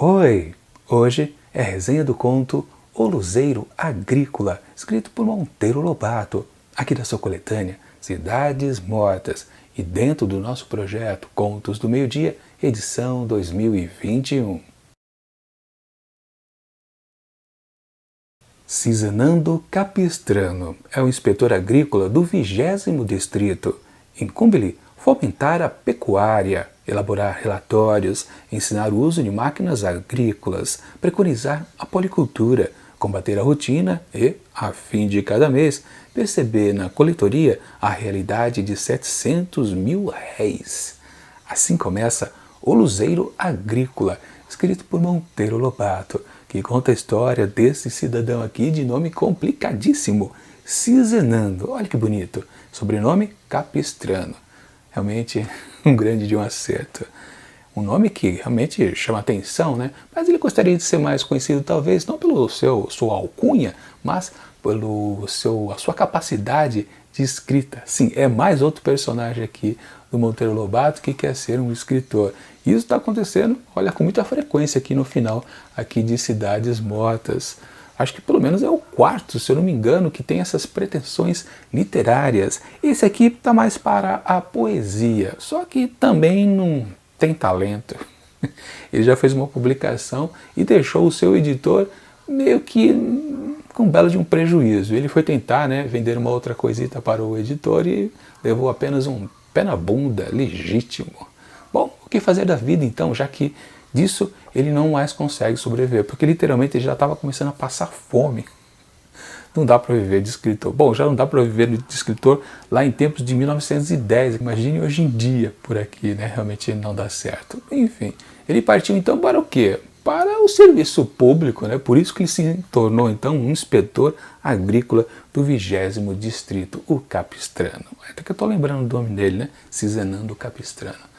Oi! Hoje é a resenha do conto O Luzeiro Agrícola, escrito por Monteiro Lobato, aqui da sua coletânea Cidades Mortas e dentro do nosso projeto Contos do Meio-Dia, edição 2021. Cisanando Capistrano é o inspetor agrícola do 20º distrito. Incumbe-lhe fomentar a pecuária, elaborar relatórios, ensinar o uso de máquinas agrícolas, preconizar a policultura, combater a rotina e, a fim de cada mês, perceber na coletoria a realidade de 700 mil réis. Assim começa O Luzeiro Agrícola, escrito por Monteiro Lobato, que conta a história desse cidadão aqui de nome complicadíssimo, Cisanando. Olha que bonito, sobrenome Capistrano. Realmente um grande de um acerto. Um nome que realmente chama atenção, né? Mas ele gostaria de ser mais conhecido talvez não pelo sua alcunha, mas pelo a sua capacidade de escrita. Sim, é mais outro personagem aqui do Monteiro Lobato que quer ser um escritor. E isso está acontecendo, olha, com muita frequência aqui no final aqui de Cidades Mortas. Acho que pelo menos é o quarto, se eu não me engano, que tem essas pretensões literárias. Esse aqui está mais para a poesia, só que também não tem talento. Ele já fez uma publicação e deixou o seu editor meio que com um belo de um prejuízo. Ele foi tentar, vender uma outra coisita para o editor e levou apenas um pé na bunda legítimo. Bom, o que fazer da vida então, já que disso ele não mais consegue sobreviver, porque literalmente ele já estava começando a passar fome. Não dá para viver de escritor. Bom, já não dá para viver de escritor lá em tempos de 1910. Imagine hoje em dia por aqui, Realmente não dá certo. Enfim, ele partiu então para o quê? Para o serviço público, Por isso que ele se tornou então um inspetor agrícola do 20º distrito, o Capistrano. Até que eu estou lembrando do nome dele, Cisanando Capistrano.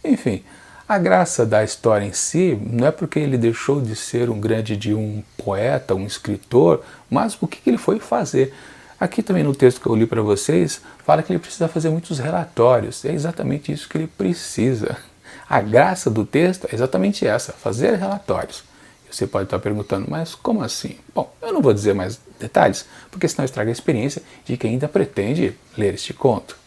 Enfim, a graça da história em si não é porque ele deixou de ser um poeta, um escritor, mas o que ele foi fazer. Aqui também no texto que eu li para vocês, fala que ele precisa fazer muitos relatórios. É exatamente isso que ele precisa. A graça do texto é exatamente essa, fazer relatórios. Você pode estar perguntando, mas como assim? Bom, eu não vou dizer mais detalhes, porque senão estraga a experiência de quem ainda pretende ler este conto.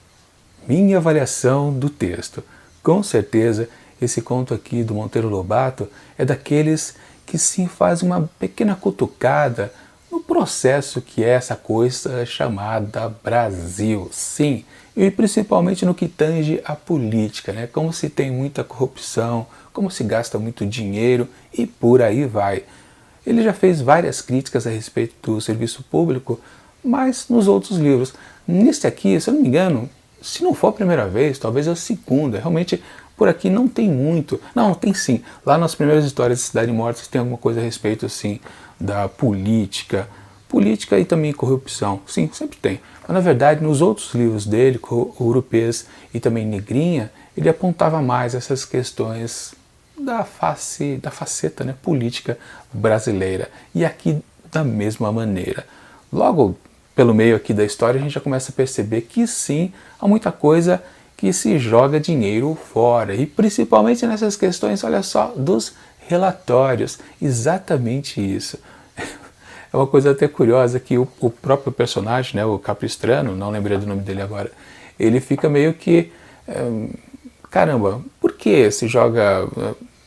Minha avaliação do texto. Com certeza, esse conto aqui do Monteiro Lobato é daqueles que sim faz uma pequena cutucada no processo que é essa coisa chamada Brasil. Sim, e principalmente no que tange a política, Como se tem muita corrupção, como se gasta muito dinheiro e por aí vai. Ele já fez várias críticas a respeito do serviço público, mas nos outros livros. Neste aqui, se eu não me engano, se não for a primeira vez, talvez é a segunda. Realmente, por aqui não tem muito. Não, tem sim. Lá nas primeiras histórias de Cidade Morta tem alguma coisa a respeito, assim, da política. Política e também corrupção. Sim, sempre tem. Mas, na verdade, nos outros livros dele, Urupês e também Negrinha, ele apontava mais essas questões da faceta política brasileira. E aqui da mesma maneira. Logo pelo meio aqui da história, a gente já começa a perceber que sim, há muita coisa que se joga dinheiro fora. E principalmente nessas questões, olha só, dos relatórios. Exatamente isso. É uma coisa até curiosa que o próprio personagem, o Capistrano, não lembrei do nome dele agora, ele fica meio que, caramba, por que se joga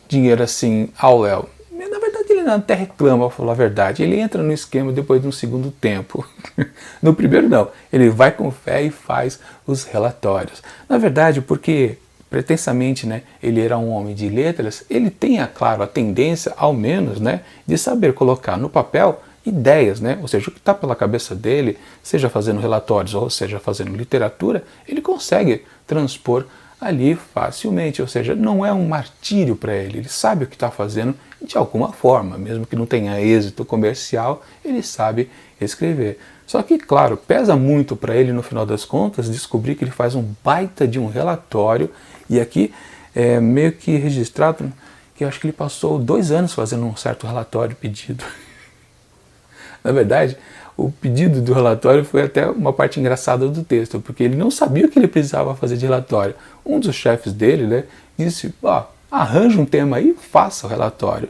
dinheiro assim ao léu? Na verdade, ele até reclama, para falar a verdade. Ele entra no esquema depois de um segundo tempo. No primeiro, não. Ele vai com fé e faz os relatórios. Na verdade, porque pretensamente, ele era um homem de letras, ele tem, claro, a tendência, ao menos, de saber colocar no papel ideias, ou seja, o que está pela cabeça dele, seja fazendo relatórios ou seja fazendo literatura, ele consegue transpor ali facilmente, ou seja, não é um martírio para ele, ele sabe o que está fazendo de alguma forma, mesmo que não tenha êxito comercial, ele sabe escrever. Só que, claro, pesa muito para ele, no final das contas, descobrir que ele faz um baita de um relatório, e aqui é meio que registrado que eu acho que ele passou 2 anos fazendo um certo relatório pedido. Na verdade, o pedido do relatório foi até uma parte engraçada do texto, porque ele não sabia o que ele precisava fazer de relatório. Um dos chefes dele, disse, arranja um tema aí e faça o relatório.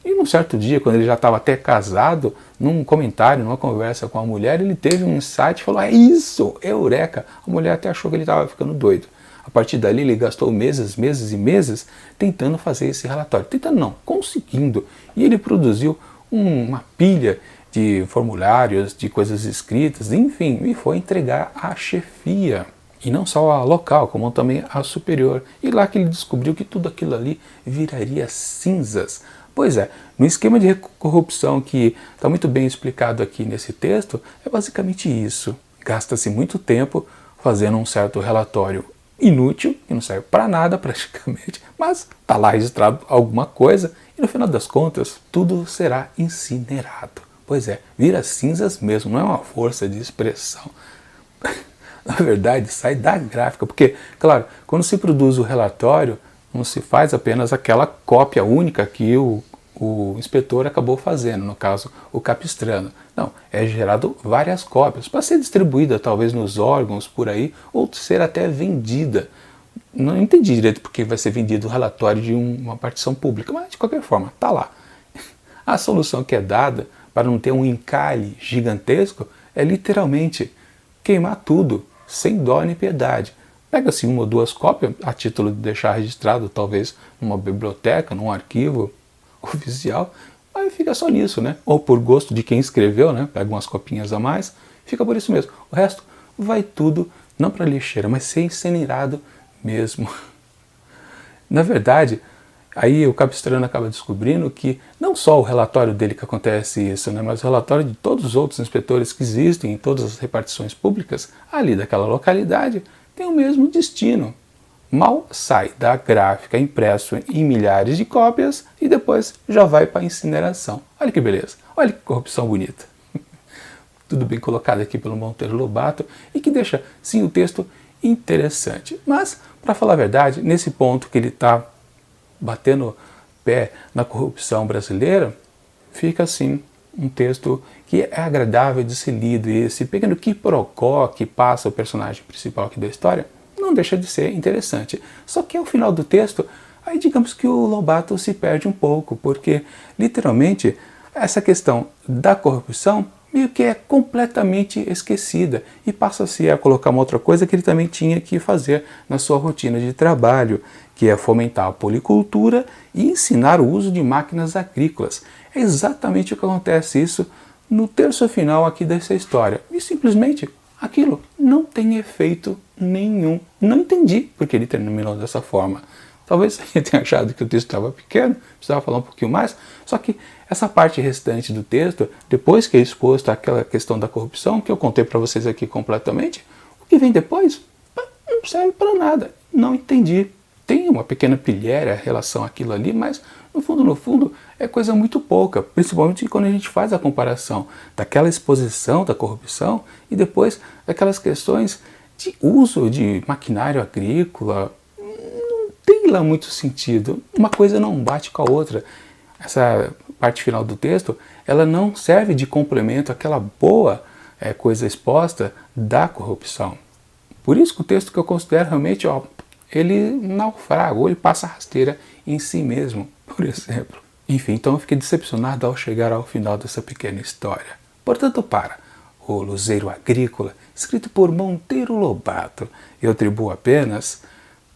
E num certo dia, quando ele já estava até casado, num comentário, numa conversa com a mulher, ele teve um insight e falou: é isso, eureka! A mulher até achou que ele estava ficando doido. A partir dali ele gastou meses, meses e meses tentando fazer esse relatório. Tentando não, conseguindo. E ele produziu uma pilha de formulários, de coisas escritas, enfim, e foi entregar à chefia. E não só a local, como também a superior. E lá que ele descobriu que tudo aquilo ali viraria cinzas. Pois é, no esquema de corrupção que está muito bem explicado aqui nesse texto, é basicamente isso. Gasta-se muito tempo fazendo um certo relatório inútil, que não serve para nada praticamente, mas está lá registrado alguma coisa e no final das contas tudo será incinerado. Pois é, vira cinzas mesmo, não é uma força de expressão. Na verdade, sai da gráfica, porque, claro, quando se produz o relatório, não se faz apenas aquela cópia única que o inspetor acabou fazendo, no caso, o Capistrano. Não, é gerado várias cópias, para ser distribuída talvez nos órgãos por aí, ou ser até vendida. Não entendi direito porque vai ser vendido o relatório de uma partição pública, mas de qualquer forma, está lá. A solução que é dada para não ter um encalhe gigantesco é literalmente queimar tudo, sem dó nem piedade. Pega-se uma ou duas cópias, a título de deixar registrado, talvez numa biblioteca, num arquivo oficial, aí fica só nisso, né? Ou por gosto de quem escreveu, né? Pega umas copinhas a mais, fica por isso mesmo. O resto vai tudo, não para lixeira, mas ser incinerado mesmo. Na verdade, aí o Capistrano acaba descobrindo que não só o relatório dele que acontece isso, né, mas o relatório de todos os outros inspetores que existem em todas as repartições públicas ali daquela localidade tem o mesmo destino. Mal sai da gráfica impresso em milhares de cópias e depois já vai para a incineração. Olha que beleza, olha que corrupção bonita. Tudo bem colocado aqui pelo Monteiro Lobato e que deixa, sim, o texto interessante. Mas, para falar a verdade, nesse ponto que ele está batendo pé na corrupção brasileira, fica assim um texto que é agradável de ser lido, e esse pequeno quiprocó que passa o personagem principal aqui da história não deixa de ser interessante. Só que ao final do texto, aí digamos que o Lobato se perde um pouco, porque literalmente essa questão da corrupção meio que é completamente esquecida e passa-se a colocar uma outra coisa que ele também tinha que fazer na sua rotina de trabalho, que é fomentar a policultura e ensinar o uso de máquinas agrícolas. É exatamente o que acontece isso no terço final aqui dessa história. E simplesmente aquilo não tem efeito nenhum. Não entendi porque ele terminou dessa forma. Talvez ele tenha achado que o texto estava pequeno, precisava falar um pouquinho mais, só que essa parte restante do texto, depois que é exposto àquela questão da corrupção, que eu contei para vocês aqui completamente, o que vem depois não serve para nada. Não entendi. Tem uma pequena pilhéria em relação àquilo ali, mas no fundo, é coisa muito pouca, principalmente quando a gente faz a comparação daquela exposição da corrupção e depois daquelas questões de uso de maquinário agrícola. Não tem lá muito sentido, uma coisa não bate com a outra. Essa parte final do texto, ela não serve de complemento àquela boa coisa exposta da corrupção. Por isso que o texto que eu considero realmente, ele naufraga, ou ele passa rasteira em si mesmo, por exemplo. Enfim, então eu fiquei decepcionado ao chegar ao final dessa pequena história. Portanto, para O Luzeiro Agrícola, escrito por Monteiro Lobato, eu atribuo apenas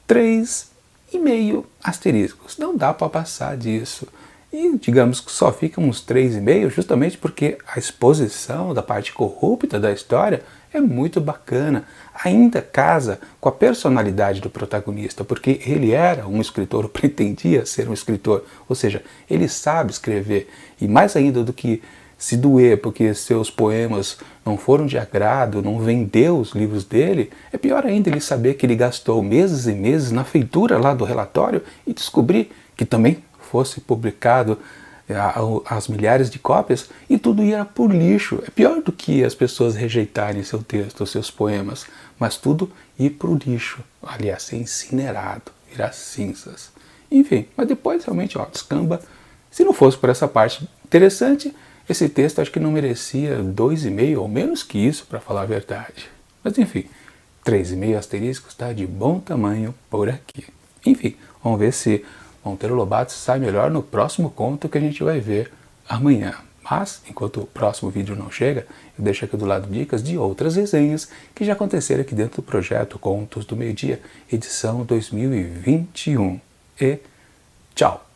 3,5 asteriscos. Não dá para passar disso. E digamos que só ficam uns 3,5 justamente porque a exposição da parte corrupta da história é muito bacana. Ainda casa com a personalidade do protagonista, porque ele era um escritor, ou pretendia ser um escritor, ou seja, ele sabe escrever, e mais ainda do que se doer porque seus poemas não foram de agrado, não vendeu os livros dele, é pior ainda ele saber que ele gastou meses e meses na feitura lá do relatório e descobrir que também fosse publicado as milhares de cópias e tudo ia por lixo. É pior do que as pessoas rejeitarem seu texto, seus poemas, mas tudo ir para o lixo, aliás, ser incinerado, virar cinzas. Enfim, mas depois realmente descamba. Se não fosse por essa parte interessante, esse texto acho que não merecia 2,5 ou menos que isso, para falar a verdade. Mas enfim, 3,5 asteriscos está de bom tamanho por aqui. Enfim, vamos ver se Monteiro Lobato sai melhor no próximo conto que a gente vai ver amanhã. Mas, enquanto o próximo vídeo não chega, eu deixo aqui do lado dicas de outras resenhas que já aconteceram aqui dentro do projeto Contos do Meio Dia, edição 2021. E tchau!